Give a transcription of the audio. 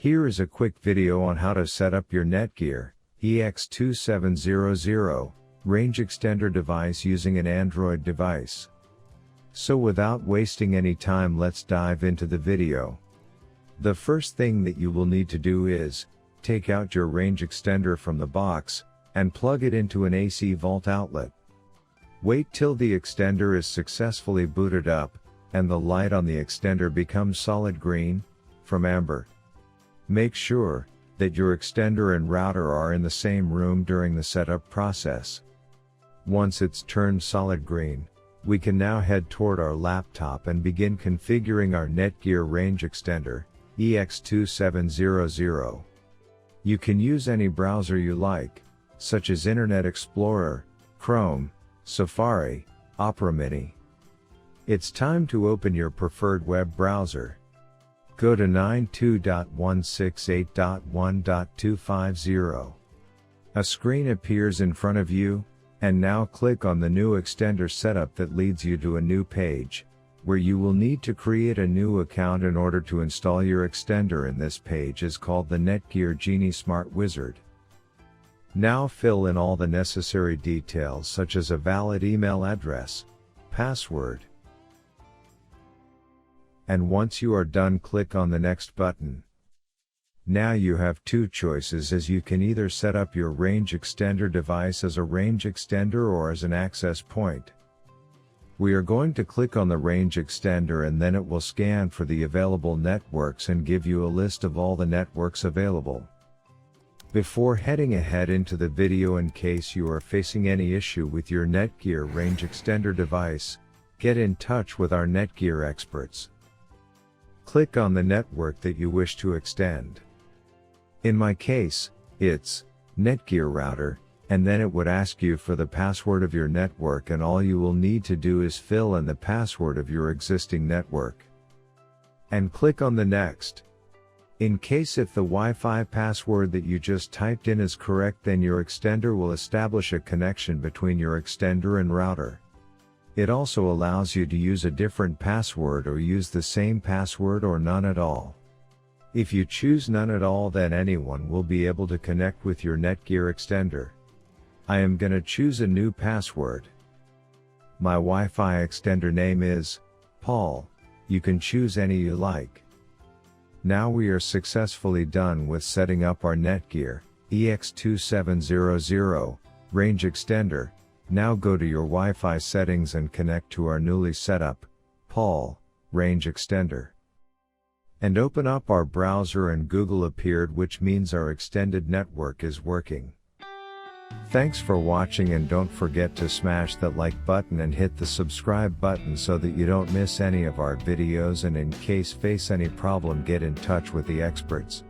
Here is a quick video on how to set up your Netgear EX2700 Range Extender device using an Android device. So without wasting any time, let's dive into the video. The first thing that you will need to do is take out your range extender from the box and plug it into an AC volt outlet. Wait till the extender is successfully booted up and the light on the extender becomes solid green from amber. Make sure that your extender and router are in the same room during the setup process. Once it's turned solid green, we can now head toward our laptop and begin configuring our Netgear range extender EX2700. You can use any browser you like, such as Internet Explorer, Chrome, Safari, Opera Mini. It's time to open your preferred web browser. Go to 92.168.1.250. A screen appears in front of you, and now click on the new extender setup that leads you to a new page, where you will need to create a new account in order to install your extender. In this page is called the Netgear Genie Smart Wizard. Now fill in all the necessary details such as a valid email address, password. And once you are done, click on the next button. Now you have two choices, as you can either set up your range extender device as a range extender or as an access point. We are going to click on the range extender and then it will scan for the available networks and give you a list of all the networks available. Before heading ahead into the video, in case you are facing any issue with your Netgear range extender device, get in touch with our Netgear experts. Click on the network that you wish to extend. In my case, it's Netgear router, and then it would ask you for the password of your network, and all you will need to do is fill in the password of your existing network. And click on the next. In case if the Wi-Fi password that you just typed in is correct, then your extender will establish a connection between your extender and router. It also allows you to use a different password or use the same password or none at all. If you choose none at all, then anyone will be able to connect with your Netgear extender. I am gonna choose a new password. My Wi-Fi extender name is Paul. You can choose any you like. Now we are successfully done with setting up our Netgear EX2700 range extender. Now go to your Wi-Fi settings and connect to our newly set up Paul range extender. And open up our browser, and Google appeared, which means our extended network is working. Thanks for watching, and don't forget to smash that like button and hit the subscribe button so that you don't miss any of our videos, and in case face any problem, get in touch with the experts.